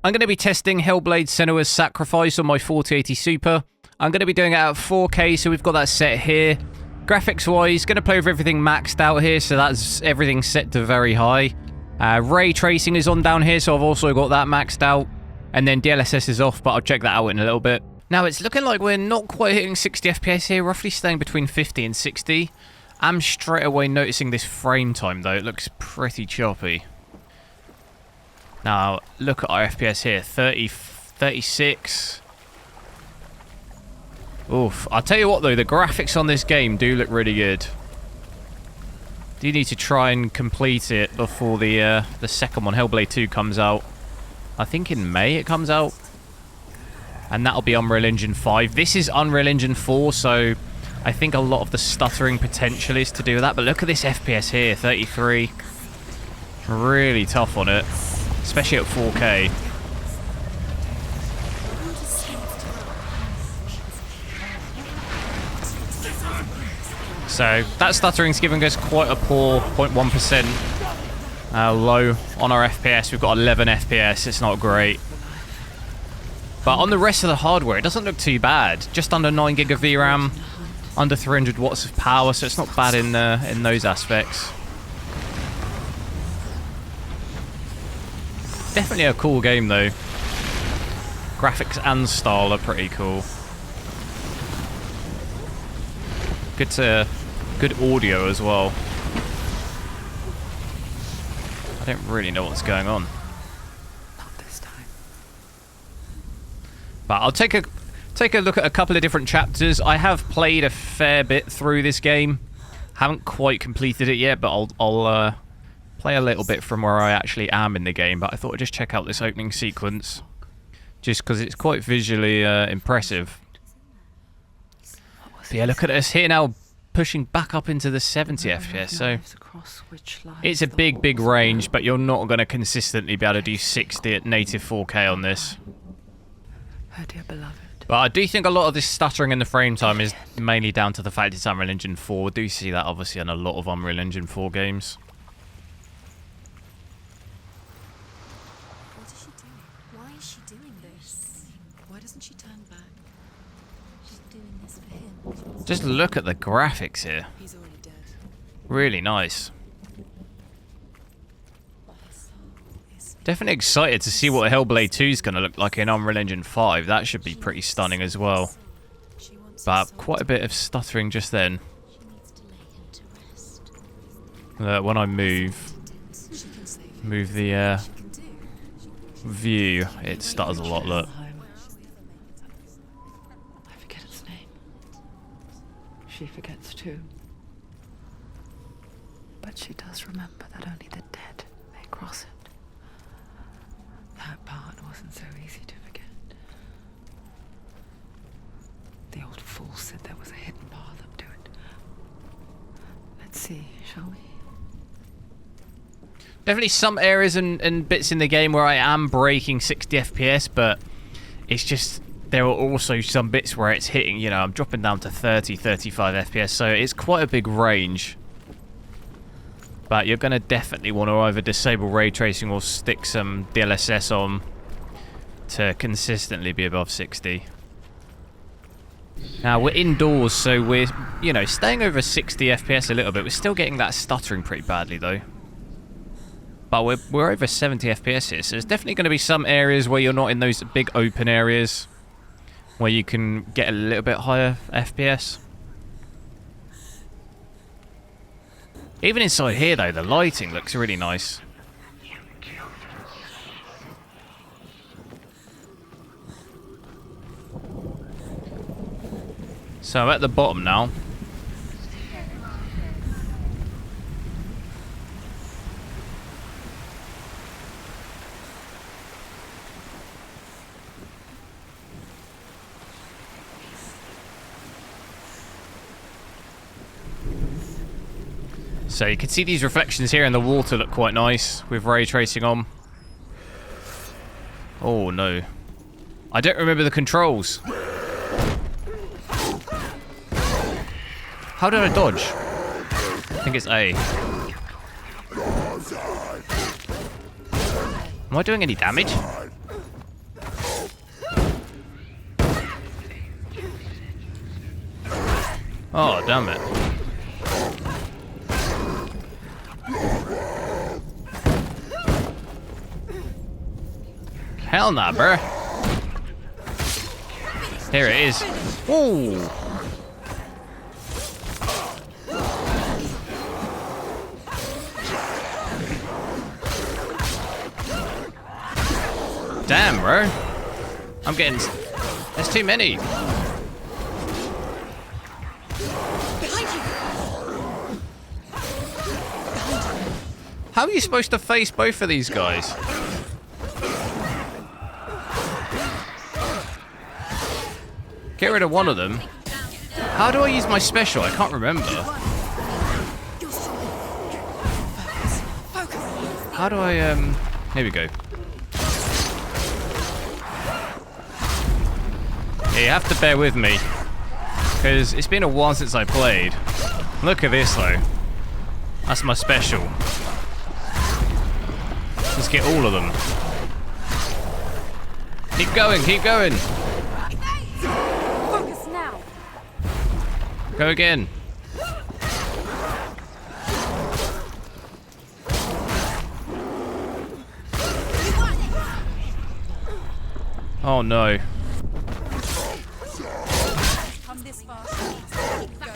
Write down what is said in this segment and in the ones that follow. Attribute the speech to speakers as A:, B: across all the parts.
A: I'm going to be testing Hellblade Senua's Sacrifice on my 4080 Super. I'm going to be doing it at 4K, so we've got that set here. Graphics-wise, going to play with everything maxed out here, so that's everything set to very high. Ray tracing is on down here, so I've also got that maxed out. And then DLSS is off, but I'll check that out in a little bit. Now, it's looking like we're not quite hitting 60 FPS here, roughly staying between 50 and 60. I'm straight away noticing this frame time, though. It looks pretty choppy. Now, look at our FPS here, 30, 36. Oof. I'll tell you what, though, the graphics on this game do look really good. Do need to try and complete it before the second one, Hellblade 2, comes out. I think in May it comes out. And that'll be Unreal Engine 5. This is Unreal Engine 4, so I think a lot of the stuttering potential is to do with that. But look at this FPS here, 33. Really tough on it, especially at 4K. So that stuttering's giving us quite a poor 0.1% low on our FPS. We've got 11 FPS. It's not great. But on the rest of the hardware, it doesn't look too bad. Just under 9 gig of VRAM, under 300 watts of power, so it's not bad in those aspects. Definitely a cool game, though. Graphics and style are pretty cool. Good audio as well. I don't really know what's going on.
B: Not this time.
A: But I'll take a look at a couple of different chapters. I have played a fair bit through this game. Haven't quite completed it yet, but I'll play a little bit from where I actually am in the game. But I thought I'd just check out this opening sequence, just because it's quite visually impressive. But yeah, look at us here now, pushing back up into the 70 FPS. So it's a big range, but you're not going to consistently be able to do 60 at native 4K on this.
B: Her dear beloved.
A: But I do think a lot of this stuttering in the frame time is mainly down to the fact it's Unreal Engine 4. We do see that obviously in a lot of Unreal Engine 4 games.
C: What is she doing? Why is she doing this? Why doesn't she turn back? She's doing this for him.
A: Just look at the graphics here.
C: He's already dead.
A: Really nice. Definitely excited to see what Hellblade 2 is going to look like in Unreal Engine 5. That should be pretty stunning as well. But quite a bit of stuttering just then. When I move the view, it stutters a lot, look.
B: I forget its name. She forgets too. But she does remember that only the dead may cross it. That part wasn't so easy to forget. The old fool said there was a hidden path up to it. Let's see, shall we?
A: Definitely some areas and bits in the game where I am breaking 60 FPS, but it's just, there are also some bits where it's hitting, you know, I'm dropping down to 30, 35 FPS, so it's quite a big range. But you're going to definitely want to either disable ray tracing or stick some DLSS on to consistently be above 60. Now, we're indoors, so we're, you know, staying over 60 FPS a little bit. We're still getting that stuttering pretty badly, though. But we're over 70 FPS here, so there's definitely going to be some areas where you're not in those big open areas where you can get a little bit higher FPS. Even inside here, though, the lighting looks really nice. So I'm at the bottom now. So you can see these reflections here in the water look quite nice with ray tracing on. Oh no. I don't remember the controls. How did I dodge? I think it's A. Am I doing any damage? Oh, damn it. Hell nah, bruh. Here it is. Ooh. Damn, bro. I'm getting... There's too many. How are you supposed to face both of these guys? Get rid of one of them. How do I use my special? I can't remember. How do I, Here we go. Yeah, you have to bear with me. Because it's been a while since I played. Look at this, though. That's my special. Let's get all of them. Keep going, keep going.
C: Focus now.
A: Go again. Oh no.
C: Come this far. Go.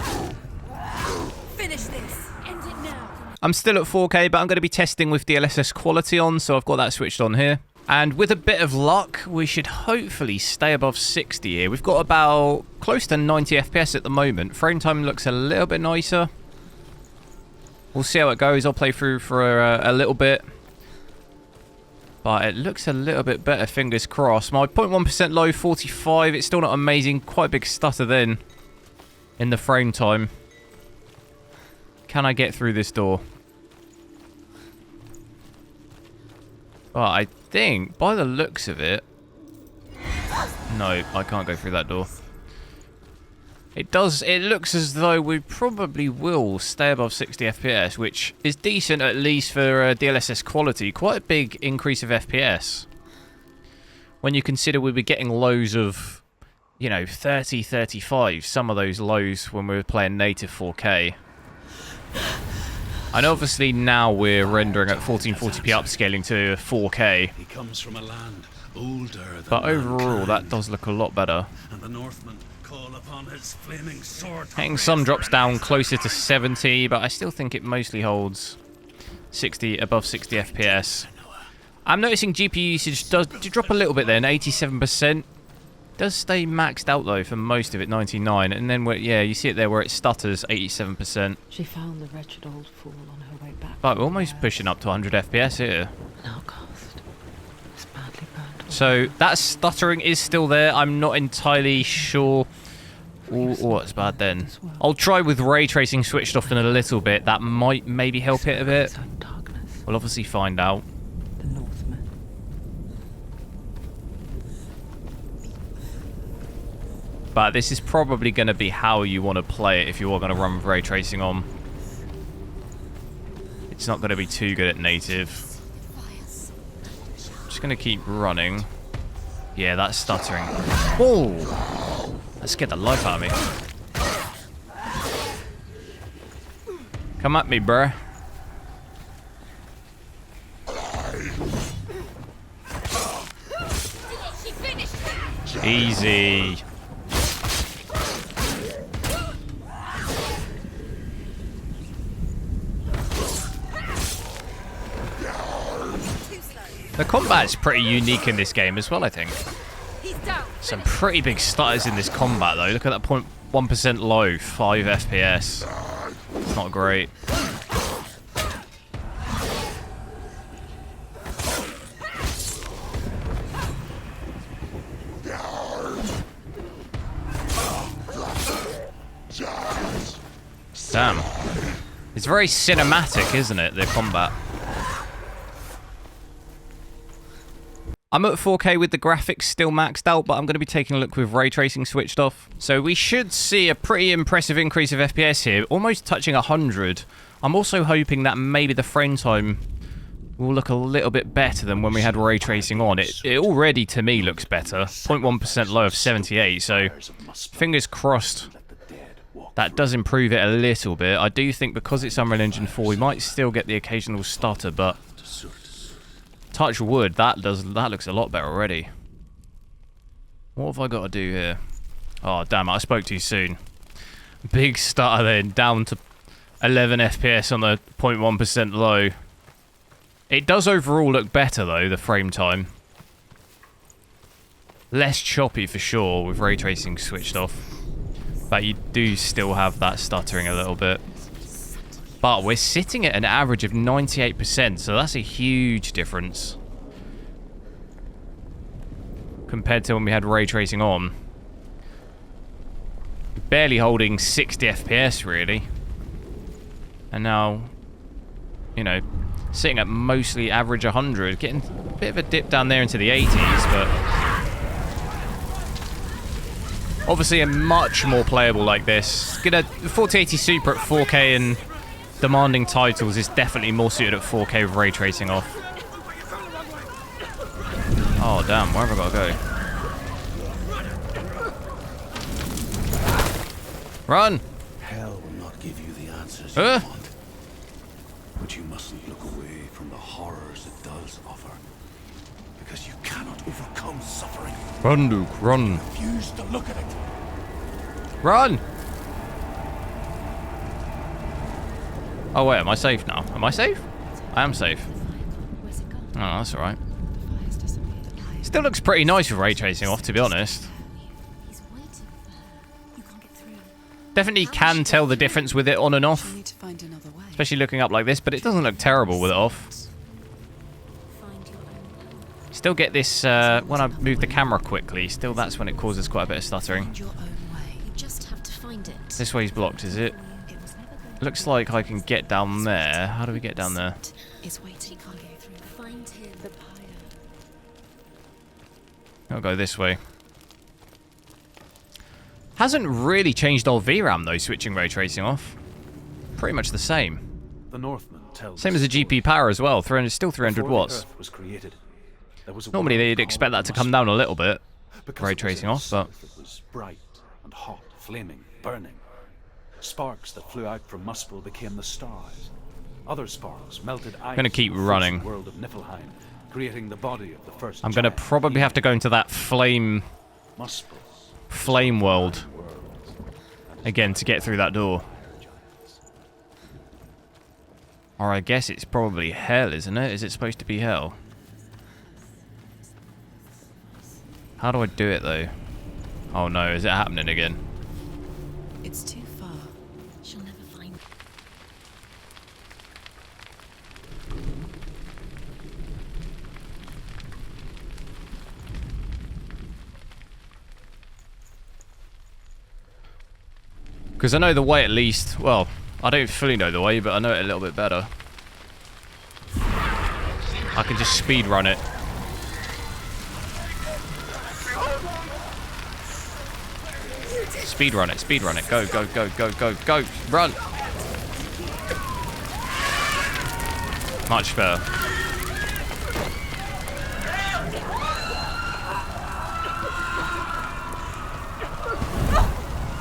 C: Finish this. End it now.
A: I'm still at 4K, but I'm going to be testing with DLSS quality on, so I've got that switched on here. And with a bit of luck, we should hopefully stay above 60 here. We've got about close to 90 FPS at the moment. Frame time looks a little bit nicer. We'll see how it goes. I'll play through for a little bit. But it looks a little bit better, fingers crossed. My 0.1% low, 45. It's still not amazing. Quite a big stutter then in the frame time. Can I get through this door? Well, I think, by the looks of it... No, I can't go through that door. It looks as though we probably will stay above 60 FPS, which is decent at least for DLSS quality. Quite a big increase of FPS. When you consider we were getting lows of, you know, 30, 35. Some of those lows when we were playing native 4K. And obviously now we're rendering at 1440p upscaling to 4K.
D: He comes from a land older than
A: But overall,
D: mankind,
A: that does look a lot better.
D: and the Northmen call upon his flaming sword. to
A: Hitting
D: raise
A: some drops
D: their
A: down
D: enemies.
A: closer to 70, but I still think it mostly holds 60 above 60 FPS. I'm noticing GPU usage does drop a little bit then, 87%. Does stay maxed out though for most of it, 99, and then yeah, you see it there where it stutters, 87%.
B: She found the wretched old fool on her way back.
A: But we're almost pushing up to 100 FPS here.
B: An outcast. It's badly burned.
A: So that stuttering is still there. I'm not entirely sure. Ooh, what's bad then? I'll try with ray tracing switched off in a little bit. That might maybe help it a bit.
B: Its own darkness.
A: We'll obviously find out.
B: The Northmen.
A: But this is probably going to be how you want to play it if you are going to run ray tracing on. It's not going to be too good at native. Just going to keep running. Yeah, that's stuttering. Whoa! That scared the life out of me. Come at me, bruh. Easy. The combat's pretty unique in this game as well, I think.
C: He's down.
A: Some pretty big stutters in this combat, though. Look at that 0.1% low, 5 FPS. It's not great. Damn. It's very cinematic, isn't it, the combat? I'm at 4K with the graphics still maxed out, but I'm going to be taking a look with ray tracing switched off. So we should see a pretty impressive increase of FPS here, almost touching 100. I'm also hoping that maybe the frame time will look a little bit better than when we had ray tracing on. It already, to me, looks better. 0.1% low of 78, so fingers crossed That does improve it a little bit. I do think because it's Unreal Engine 4, we might still get the occasional stutter, but touch wood, that looks a lot better already. What have I got to do here? Oh, damn it, I spoke too soon. Big stutter then, down to 11 FPS on the 0.1% low. It does overall look better though, the frame time. Less choppy for sure with ray tracing switched off. But you do still have that stuttering a little bit. But we're sitting at an average of 98%, so that's a huge difference. Compared to when we had ray tracing on. Barely holding 60 FPS really. And now, you know, sitting at mostly average 100. Getting a bit of a dip down there into the 80s, but... obviously a much more playable like this. Get a 4080 Super at 4K and demanding titles is definitely more suited at 4K with ray tracing off. Oh damn, where have I got to go? Run!
D: Hell will not give you the answers you want. But you mustn't look away from the horrors it does offer. Because you cannot overcome suffering.
A: Run, Luke, run.
D: Refuse to look at it.
A: Run! Oh wait, am I safe now? Am I safe? I am safe.
C: Where's it gone?
A: Oh, that's alright.
C: The fire's disappeared.
A: Still looks pretty nice with ray tracing off, to be honest.
C: He's waiting for her. You can't get through.
A: Definitely can tell the difference with it on and off.
B: Need to find another way.
A: Especially looking up like this, but it doesn't look terrible with it off.
C: Find your own path.
A: Still get this, when I move the camera quickly, still that's when it causes quite a bit of stuttering.
B: Find your own way.
C: You just have to find it.
A: This way's blocked, is it?
C: It was never going to
A: Looks like I can get down there. How do we get down there?
B: Is waiting.
C: can't go through. Find him. The pyre.
A: I'll go this way. Hasn't really changed our VRAM though, switching ray tracing off. Pretty much the same.
D: The Northmen tell
A: Same as the GP power as well. 300, still 300
D: Before the
A: watts.
D: Earth was created, there was a
A: Normally
D: world
A: they'd
D: called
A: expect that to come
D: Muspel.
A: down a little bit.
D: Because
A: Ray
D: it was
A: tracing
D: in
A: off, but
D: itself, it was bright and hot, flaming, burning. Sparks that flew out from Muspel became the stars. Other sparks melted ice.
A: gonna keep
D: in the
A: running.
D: frozen world of Niflheim, creating the body of the first.
A: I'm gonna
D: giant,
A: probably have to go into that flame
D: Muspel.
A: world again to get through that door. Or I guess it's probably hell, isn't it? Is it supposed to be hell? How do I do it though? Oh no, is it happening again?
B: It's too far.
C: She'll never find it.
A: Because I know the way at least. Well, I don't fully know the way, but I know it a little bit better. I can just speed run it. Speed run it, speed run it. Go, go, go, go, go, go. Run! Much better.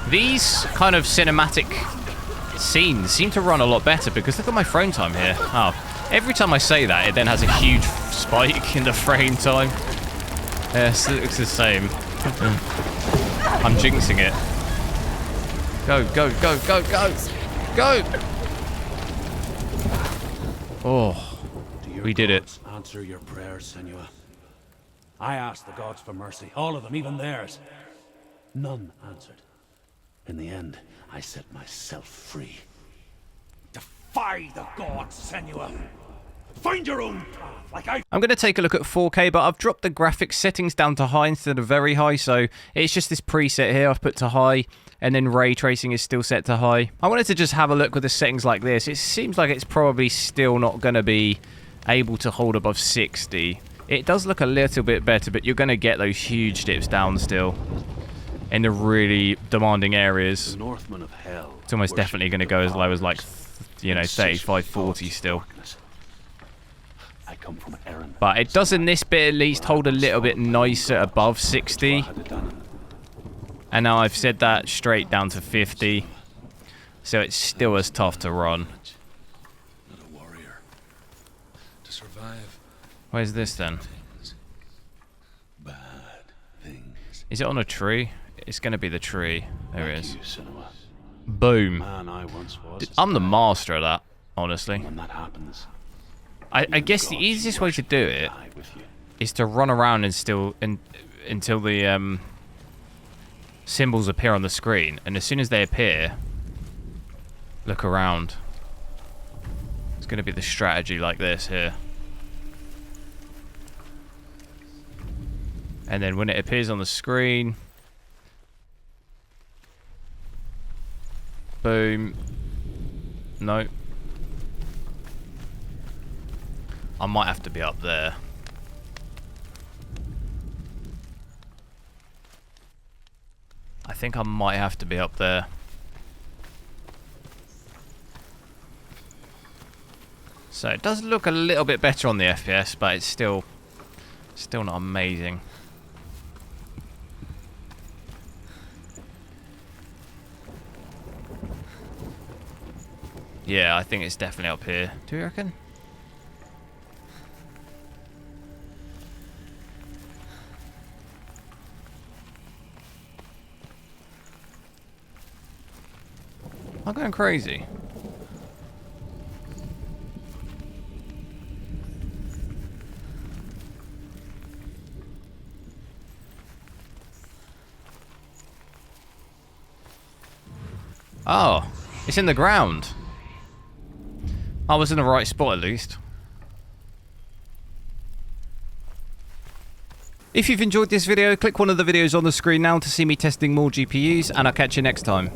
A: These kind of cinematic scenes seem to run a lot better because look at my frame time here. Oh, every time I say that, it then has a huge spike in the frame time. Yes, it looks the same. I'm jinxing it. Go, go, go, go, go! Go! Oh, we did it.
D: Answer your prayers, Senua. I asked the gods for mercy, all of them, even theirs. None answered. In the end, I set myself free. Defy the gods, Senua. Find your own path, like I...
A: I'm going to take a look at 4K, but I've dropped the graphics settings down to high instead of very high, so it's just this preset here I've put to high, and then ray tracing is still set to high. I wanted to just have a look with the settings like this. It seems like it's probably still not going to be able to hold above 60. It does look a little bit better, but you're going to get those huge dips down still in the really demanding areas.
D: The Northmen of Hell.
A: It's almost definitely going to go as low as like, you know, 35, 40 still.
D: I come from Erin.
A: But it does in this bit at least hold a little bit nicer above 60. And now I've set that straight down to 50. So it's still as tough to run.
E: Not a warrior. To survive
A: Where's this then?
E: things. Bad things.
A: Is it on a tree? It's going to be the tree. There it is.
D: You, Senua.
A: Boom.
D: Man I once was.
A: I'm the master of that, honestly.
D: When that happens,
A: I guess the easiest way to do it
D: die with you.
A: is to run around and until the symbols appear on the screen, and as soon as they appear, look around. It's going to be the strategy like this here. And then when it appears on the screen, boom. No. I might have to be up there. I think I might have to be up there. So it does look a little bit better on the FPS, but it's still not amazing. Yeah, I think it's definitely up here. Do you reckon? I'm going crazy. Oh, it's in the ground. I was in the right spot at least. If you've enjoyed this video, click one of the videos on the screen now to see me testing more GPUs, and I'll catch you next time.